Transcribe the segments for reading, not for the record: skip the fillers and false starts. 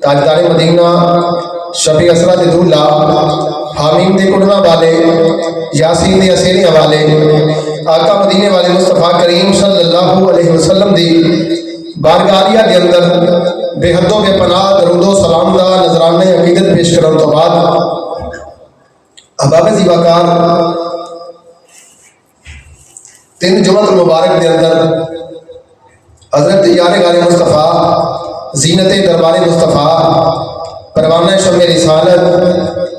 تاجدار مدینہ شفیع اسرا دے دولہ حامیم دے کڑنا والے یاسین دے اسیریاں والے آقا مدینے والے مصطفیٰ کریم صلی اللہ علیہ وسلم دی بارگاہیہ کے اندر بے حد و بے پناہ درود و سلام دا نذرانے عقیدت پیش کرنے تو بعد احباب زیباکار تین جمعہ المبارک کے اندر حضرت یار غار مصطفیٰ زینت دربار مصطفیٰ پروانہ شمع رسالت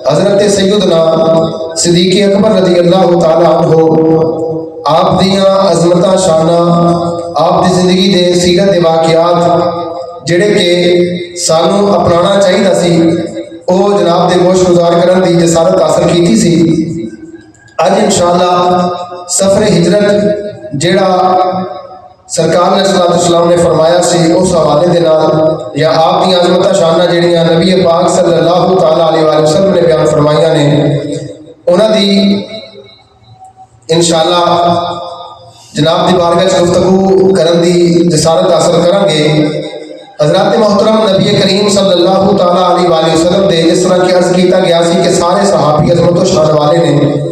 حضرت سیدنا صدیق اکبر رضی اللہ تعالیٰ عنہ آپ دیاں عظمتاں شانہ آپ دی زندگی دے سیرت دے واقعات جڑے کہ سانو اپنانا چاہیے سی او جناب دے گوش گزار کرن دی جسارت حاصل کیتی سی. آج انشاءاللہ سفر ہجرت جڑا سرکار علیہ السلام نے فرمایا سی اس حوالے دے نال یا آپ دی عظمتاں شانہ جڑیاں نبی پاک صلی اللہ تعالیٰ علیہ وآلہ وسلم نے بیان فرمائیاں نے انہاں دی انشاءاللہ جناب دی بارگاہ گفتگو کرن دی جسارت حاصل کریں گے. حضرات محترم نبی کریم صلی اللہ تعالیٰ علیہ وآلہ وسلم دے جس طرح کی عرض کیتا گیا سی کہ سارے صحابی عظمت و شان والے نے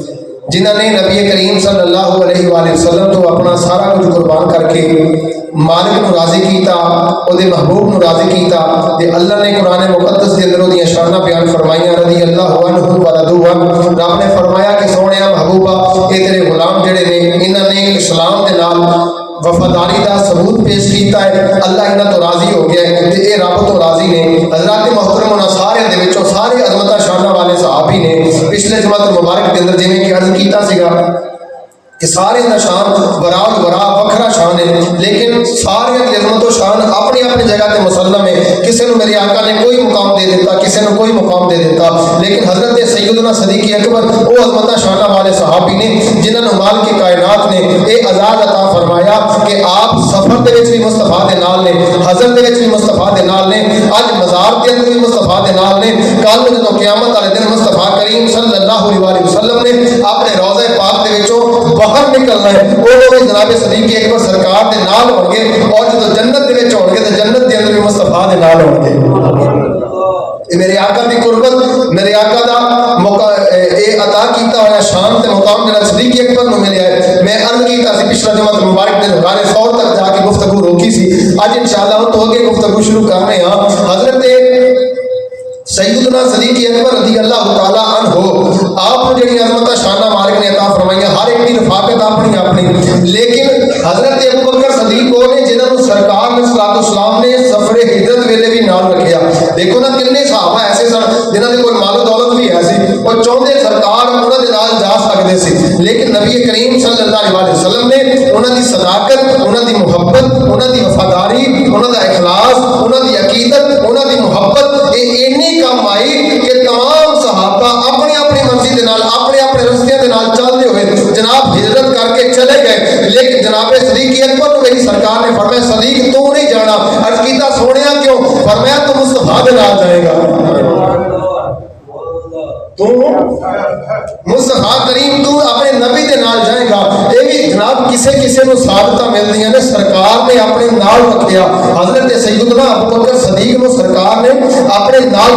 جنہوں نے نبی کریم صلی اللہ علیہ وآلہ وسلم تو اپنا سارا کچھ قربان کر کے مالک نو راضی کیتا او دے محبوب نو راضی کیتا تے اللہ نے قرآن مقدس دے اندر دی شانہ بیان فرمائیاں رضی اللہ عنہ ورضوا عنہ. رب نے فرمایا کہ سونیا محبوبہ اے تیرے غلام جڑے نے انہاں نے اسلام دے نال وفاداری دا ثبوت پیش کیتا ہے اللہ انہاں تو راضی ہو گیا ہے تے اے رب تو راضی نے. حضرات محترم انہاں سارے دے وچوں سارے عظمتاں شانہ والے صحابی نے پچھلے جمعہ مبارک کے اندر جویں کہ عرض کیتا سیگا کہ سارے دا شان برال برا وکھرا شان ہے لیکن سارے دی عظمت و شان اپنی اپنی جگہ تے مسلم ہے. کسی نے میرے آقا نے کوئی مقام دے دیتا کسی نے کوئی مقام دے دیتا لیکن حضرت سیدنا صدیق اکبر وہ عظمت شانہ والے صحابی نے جنہوں نے مال کی کائنات نے اے عزاز عطا فرمایا کہ آپ سفر دے وچ بھی مصطفیٰ دے نال نے حضر دے وچ بھی مصطفیٰ دے نال نے اج مزار دے اندر بھی مصطفیٰ دے نال نے کل جدوں قیامت والے دن مصطفیٰ کریم صلی اللہ علیہ وسلم نے اپنے روضہ پاک دے وچوں باہر نکلنا ہے وہ بھی جناب صدیق اکبر سرکار دے نال ہون گے اور جدوں جنت دے وچ ہون گے تے جنت دے اندر بھی مصطفیٰ دے نال ہون گے. میرے آقا دی قربت میرے آقا دا اے عطا کیتا ہوا شان تے مقام جڑا صدیق اکبر نو ملیا ہے. میں عرض کیتا سی پچھلا جمعہ مبارک دے دوران فور تک جا کے گفتگو روکی سی. اج انشاءاللہ تو اگے گفتگو شروع کر رہے ہاں. حضرت سیدنا صدیق اکبر رضی اللہ تعالیٰ عنہ آپ جڑی عظمت شانہ مالک نے عطا فرمائیاں ہر ایک کی رفاقت اپنی اپنی لیکن حضرت ابوبکر صدیق وہ نے جنہوں نے سرکار علیہ السلام نے سفر ہجرت ویلے بھی نام رکھیا. دیکھو نا کتنے صحابہ ایسے سن جنہوں نے کوئی مال و دولت بھی ایسی اور چاہتے سرکار انہوں نے نال جا سکتے سی لیکن نبی کریم صلی اللہ علیہ وسلم نے انہوں دی صداقت انہوں دی محبت انہوں دی وفاداری انہوں دا اخلاص انہوں دی عقیدت انہوں دی محبت اینی کام آئی کہ تمام صحابہ اپنی اپنی مرضی دے نال اپنے اپنے رستے دے نال چلتے ہوئے جناب ہجرت کر کے چلے گئے. لیکن جناب صدیق اکبر کو میری سرکار نے فرمایا صدیق تو نہیں جانا. عرض کیتا سونیا کیوں؟ فرمایا تو مصطفیٰ دے نال جائے گا تو مصطفیٰ کریم تو اپنے نبی دے نال جائے گا. یہ بھی جناب کسے کسے نو سعادتاں ملدیاں نے سرکار نے اپنے نال رکھیا. حضرت سیدنا ابوبکر صدیق نو سرکار نے اپنے نال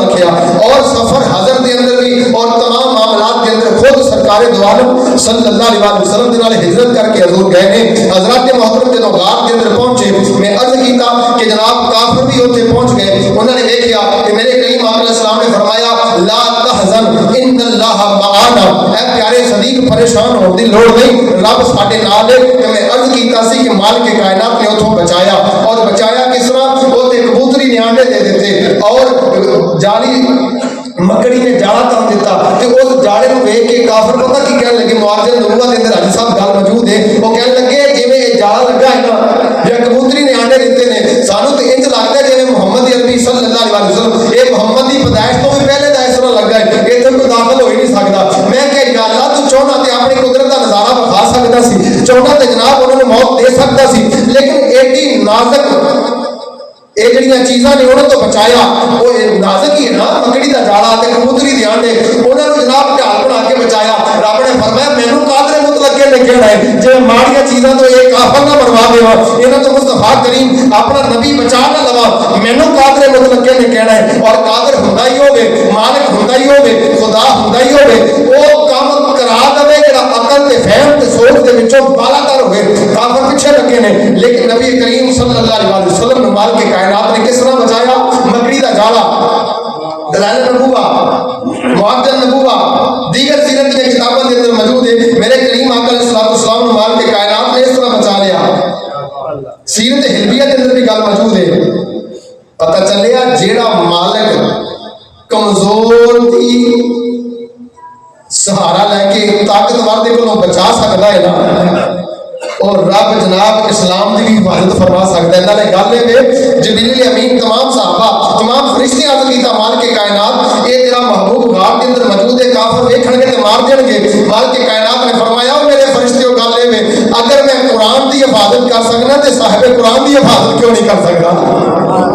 رکھیا اور سفر حضر دے اندر بھی اور تمام معاملات کے اندر خود سرکار دو عالم صلی اللہ علیہ وسلم دے نال ہجرت کر کے حضور گئے نے. حضرات محترم جدوں غار کے اندر پہنچے میں عرض کیتا کہ جناب کافر بھی اوتھے پہنچ گئے. انہوں نے دیکھیا کہ میرے کریم آقا علیہ السلام نے فرمایا لا تحزن ان اللہ معانا. اے پیارے صدیق پریشان ہونے دی لوڑ نہیں رب ساڈے نال ہے. کہ میں عرض کیتا سی کہ مال کے کائنات نے اتھوں بچایا اور بچایا کس طرح وہ تے کبوتری نے آنڈے دے دیتے اور جالی مکڑی نے جاڑا تم دیتا تے اس جاڑے نو ویکھ کے کافر پتہ کی کہنے لگے معاذ نبوت دے اندر حج صاحب گل موجود ہے وہ کہنے لگے جویں یہ جاڑا لگا ہے نا یا کبوتری نے آنڈے دیتے نے سانو تے انج لگدا ہے جویں محمد عربی صلی اللہ علیہ وسلم اے محمد دی پیدائش تو بھی پہلے دا اس طرح لگا ہے کہ تے کوئی داخل ہو ہی نہیں سکدا. میں کہ یا اللہ تو چاہنا تے اپنی قدرت دا نظارہ بخا سکدا سی چاہنا تے جناب انہوں نے موت دے سکدا سی لیکن ایڈی نازک یہ جڑیاں چیزاں نے انہوں تو بچایا. وہ نازک ہی ہے نا مکڑی دا جاڑا تے کبوتری دے آنڈے انہوں نے جناب ڈھال بنا کے بچایا. رب نے فرمایا مینوں قادر مطلق نے کہنا ہے جی ماڑیاں چیزاں تو یہ کافر نہ بنوا دے انہاں تو مصطفیٰ کریم اپنا نبی بچا نہ لوا مینوں قادر مطلق نے کہنا ہے اور قادر ہوندا ہی ہوے مالک ہوندا ہی ہوے خدا ہوندا ہی ہوے او کام کرا دے جڑا عقل تے فہم تے سوچ دے وچوں بالا تر ہوے کافر پیچھے لگے نے لیکن نبی کریم صلی اللہ علیہ وسلم نے مال کے کائنات نے کس طرح بچایا مکڑی دا جالا دلائل نبوہ معجم نبوہ دیگر سیرت کی کتابوں کے اندر موجود ہے میرے کریم آقا علیہ السلام نے مال کے کائنات نے اس طرح بچا لیا سیرت حلبیہ کے اندر بھی گل موجود ہے پتہ چلیا جیڑا مالک کمزور دی سہارا لے کے طاقتور دے کو بچا سکتا ہے نا اور رب جناب اسلام دی بھی حفاظت فرما سکتا ہے نالے گل ہے جبریل امین تمام صحابہ تمام فرشتے عرض کیتا مال کے کائنات اے تیرا محبوب غار کے اندر موجود ہے کافر ویکھن گے تے مار دین گے مال کے کائنات نے فرمایا میرے فرشتے گل ہے اگر میں قرآن دی حفاظت کر سکنا تے صاحب قرآن دی حفاظت کیوں نہیں کر سکتا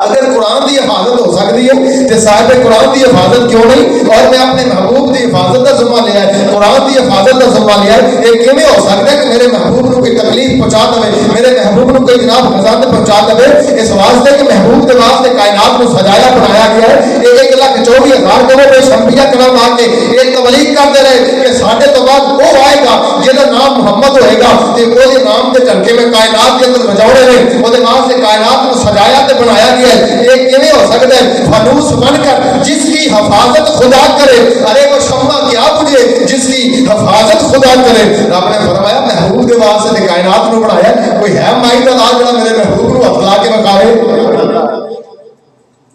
اگر قرآن دی حفاظت ہو سکتی ہے تو صاحب قرآن دی حفاظت کیوں نہیں اور میں اپنے محبوب دی حفاظت کا ذمہ لیا ہے قرآن دی حفاظت کا ذمہ لیا ہے یہ کیویں ہو سکتا ہے کہ میرے محبوب کو کوئی تکلیف پہنچا دے میرے محبوب کو کوئی جناب خزان پہنچا دے اس واسطے کہ محبوب کے واسطے کائنات کو سجایا بنایا گیا ہے 1,24,000 کروڑ میں شمبیا کلام آ کے ایک تولیق کرتے رہے کہ ساڈے تو بعد وہ آئے گا جہاں نام محمد ہوئے گا تو وہ نام کے ٹنکے میں کائنات کے اندر بجاؤنے رہے وہ واسطے کائنات کو سجایا تے بنایا گیا ایک کیویں ہو سکتا ہے فانوس بن کر جس کی حفاظت خدا کرے ارے وہ شمع کیا بجھے جس کی حفاظت خدا کرے رب نے فرمایا محبوب کے واسطے کائنات کو بنایا کوئی ہے مائی کا لال جڑا میرے محبوب کو اخلا کے بکاوے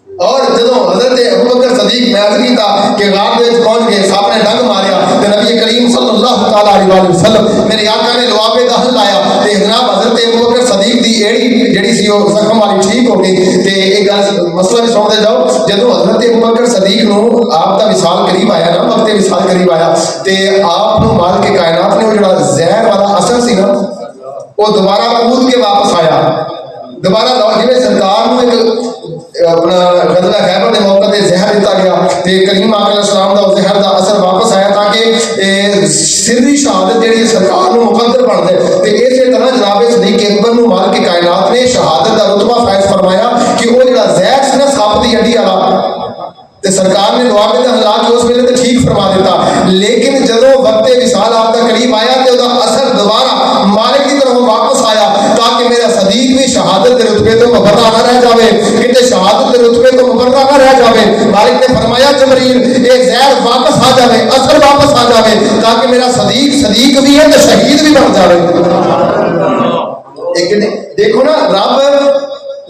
اور جدوں حضرت ابوبکر صدیق میں عرض کیتا کہ غار وچ پہنچ گئے صاحب نے ڈنگ ماریا تے نبی کریم صلی اللہ تعالی علیہ وسلم میرے آقا نے لواب دہن لایا تے جناب حضرت ابوبکر صدیق دی ایڑی جڑی سی او زخم والی ٹھیک ہو گئی تے ایک گل مسئلہ بھی سن دے جاؤ جدوں حضرت ابوبکر صدیق نو آپ دا وصال قریب آیا نا وقت وصال قریب آیا تے آپ نو مال کے کائنات نے جڑا زہر والا اثر سی نا وہ دوبارہ کود کے واپس آیا دوبارہ جویں سرکار نو ایک اپنا غزوہ خیبر کے موقع تے زہر دیتا گیا تے کریم آقا علیہ السلام دا زہر دا اثر واپس آیا تاکہ سری شہادت جڑی سرکار نو مقدر بن دے تے اسی طرح جناب صدیق اکبر نو مال کے کائنات نے شہادت دا رتبہ فائز فرمایا کہ وہ جڑا زہر سی نا سپ دی ہڈی والا تے سرکار نے دعا میں ہلا کے اس ویلے تے ٹھیک فرما دیتا لیکن جدوں وقت وصال آپ دا قریب آیا تے دا اثر دوبارہ مالک کی طرف واپس آیا تاکہ میرا صدیق بھی شہادت کے رتبے تو مبرہ نہ رہ جاوے کہ شہادت کے رتبے تو مبرہ نہ رہ جاوے مالک نے فرمایا جبریل ایک زہر واپس آ جاوے اثر واپس آ جاوے تاکہ میرا صدیق بھی ہے تے شہید بھی بن جاوے دیکھو نا رب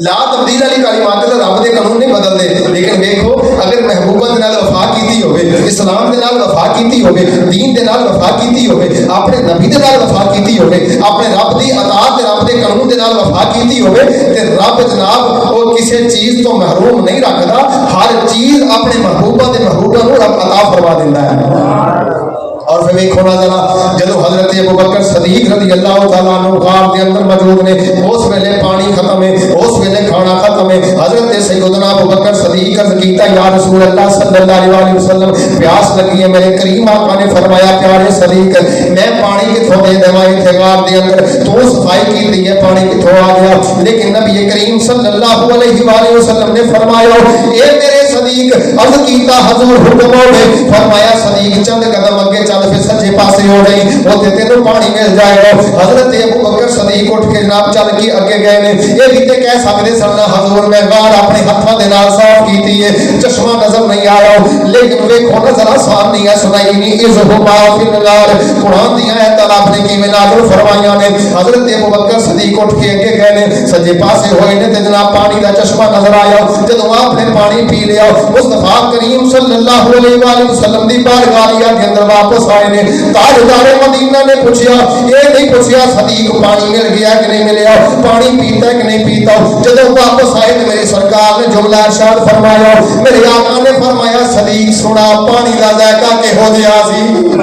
لا تبدیل علی کلمات اللہ رب دے قانون نہیں بدل دے لیکن دیکھو اگر محبوبہ دے نال وفا کیتی ہوے اسلام دے نال وفا کیتی ہوے دین دے نال وفا کیتی ہوے اپنے نبی دے نال وفا کیتی ہوے اپنے رب دی اطاعت تے رب دے قانون دے نال وفا کیتی ہوے تے رب جناب وہ کسی چیز تو محروم نہیں رکھدا ہر چیز اپنے محبوبہ دے محبوبہ نو رب عطا فرما دیندا ہے اور پھر دیکھو نا ذرا جدو حضرت ابوبکر صدیق رضی اللہ تعالیٰ عنہ غار کے اندر موجود نے اس ویلے پانی ختم ہے اس ویلے کھانا ختم ہے حضرت سیدنا ابوبکر صدیق عرض کیتا یا رسول اللہ صلی اللہ علیہ وسلم پیاس لگی ہے میرے کریم آقا نے فرمایا پیارے صدیق میں پانی کتھوں دے دیواں ایتھے غار دے اندر تو صفائی کیتی ہے پانی کتھوں آ گیا لیکن نبی کریم صلی اللہ علیہ وسلم نے فرمایا اے میرے صدیق عرض کیتا حضور حکم ہوے فرمایا صدیق چند قدم اگے چل پھر سجے پاسے ہو گئی وہ تینوں پانی مل جائے گا حضرت ابوبکر صدیق اٹھ کے جناب چل کے اگے گئے نے یہ بھی تے کہہ سکتے سن حضور میں غار اپنے ہاتھوں دے نال صاف کیتی ہے چشمہ نظر نہیں آیا لیکن ویکھو نظر آسان نہیں ہے سنائی نہیں اذهبا فی الغار قرآن دی آیت آپ نے کیویں نازل فرمائیاں نے حضرت ابوبکر صدیق اٹھ کے اگے گئے نے سجے پاسے ہوئے نے تے جناب پانی دا چشمہ نظر آیا جدوں آپ نے پانی پی لیا مصطفیٰ کریم صلی اللہ علیہ وسلم دی بارگاہ کے اندر واپس آئے نے تاجدار مدینہ نے پوچھا یہ نہیں پوچھا صدیق پانی مل گیا کہ نہیں ملیا پانی پیتا ہے کہ نہیں پیتا جب واپس آئے تو میری سرکار نے جملہ ارشاد فرمایا میرے آقا نے فرمایا صدیق سنا پانی دا ذائقہ کہو جہا سی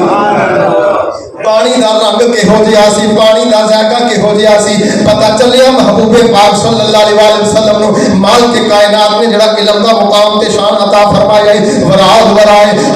پانی دا رنگ کہو جہا سی پانی دا ذائقہ کہو جہا سی پتہ چلیا محبوب پاک صلی اللہ علیہ وسلم نو مال کے کائنات نے جڑا علم دا مقام تے شان عطا فرمایا وراد ورائے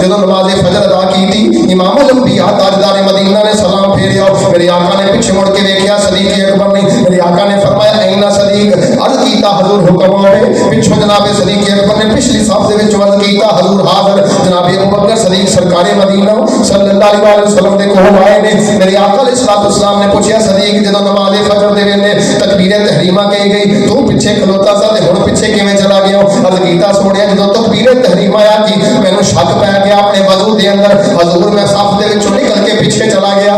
جب نماز فجر ادا کی تھی امام الانبیاء تاجدار مدینہ نے سلام پھیریا میرے آقا نے پیچھے مڑ کے دیکھا صدیق اکبر نے میرے آقا نے فرمایا اینا صدیق عرض کیتا حضور حکم ہوئے پیچھے جناب صدیق اکبر نے پچھلی صف دے وچ عرض کیتا حضور حاضر جناب ابوبکر صدیق سرکار مدینہ صلی اللہ علیہ وسلم دے کول آئے نے میرے آقا علیہ الصلوۃ والسلام نے پوچھا صدیق جدوں نماز فجر دے ویلے تکبیر تحریمہ کہی گئی تو پیچھے کھلوتا سا تے ہن پیچھے کیویں چلا گیا عرض کیتا سونیا جدوں تکبیر تحریمہ آیا کی مینوں شک پے گیا اپنے وضو دے اندر حضور میں صف دے وچوں نکل کے پیچھے چلا گیا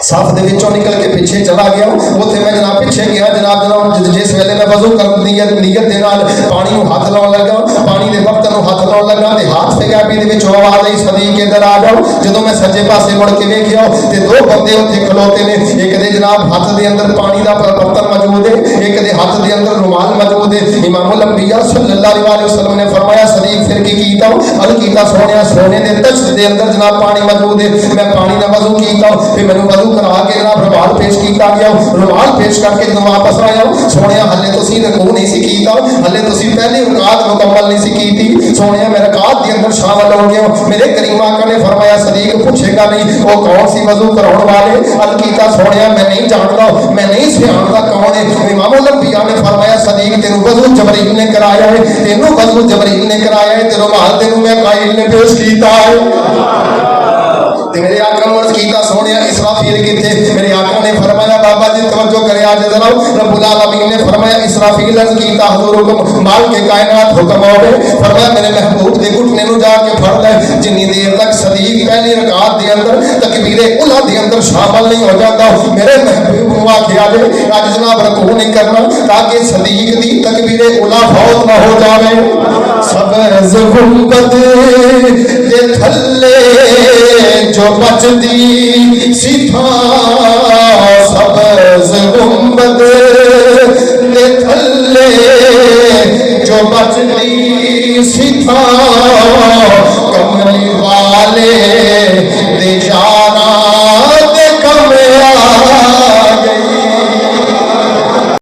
صف دے وچوں نکل کے پیچھے چلا گیا اوتھے میں جناب پیچھے گیا جناب جس ویلے میں وضو کر نیت دے نال پانی نوں ہاتھ لاؤن لگا پانی دے وقت نوں ہاتھ لاؤن لگا تے ہاتھ پہ گیا بھی دے وچ آواز آئی صدیق ادھر آ جاؤ جدوں میں سجے پاسے مڑ کے ویکھیا تے دو بندے اوتھے کھلوتے نے ایک دے جناب ہاتھ دے اندر پانی دا برتن موجود ہے ایک دے ہاتھ دے اندر رومال موجود ہے امام الانبیاء صلی اللہ علیہ وسلم نے فرمایا صدیق پھر کی کیتا عرض کیتا سونیا سونے دے تشت دے اندر جناب پانی موجود ہے میں پانی دا وضو کیتا پھر مینوں وضو کرا کے جناب رومال پیش کیتا گیا رومال پیش کر کے جدوں واپس آیا سونیا ہلے تسی رکوع نہیں سی کیتا ہلے تسی پہلی رکعت مکمل نہیں سی کیتی سونیا میں رکعت دے اندر شامل ہو گیا میرے کریم آقا نے فرمایا صدیق پوچھے گا نہیں وہ کون سی وضو کراؤن والے عرض کیتا سونیا میں نہیں جانتا میں نہیں سیاںتا کون ہے امام الانبیاء نے فرمایا صدیق تینوں وضو جبرائیل نے کرایا ہے تینوں وضو جبرائیل نے کرایا ہے تے رومال تینوں میکائیل نے پیش کیتا ہے میرے آقا نے عرض کیتا سونیا اسرافیل کتھے میرے آقا نے فرمایا بابا جی توجہ کرے آج ذرا رب العالمین نے فرمایا اسرافیل عرض کیتا حضور حکم مال کے کائنات حکم ہوے فرمایا میرے محبوب دے گھٹنے نوں جا کے پھڑ لے جنی دیر تک صدیق پہلی رکعت دے اندر تکبیر اولا دے اندر شامل نہیں ہو جاتا میرے محبوب نوں آکھیا دے اج جناب رکوع نہیں کرنا تاکہ صدیق دی تکبیر اولا فوت نہ ہو جاوے سبز گنبد دے تھلے جو بچدی سی تھان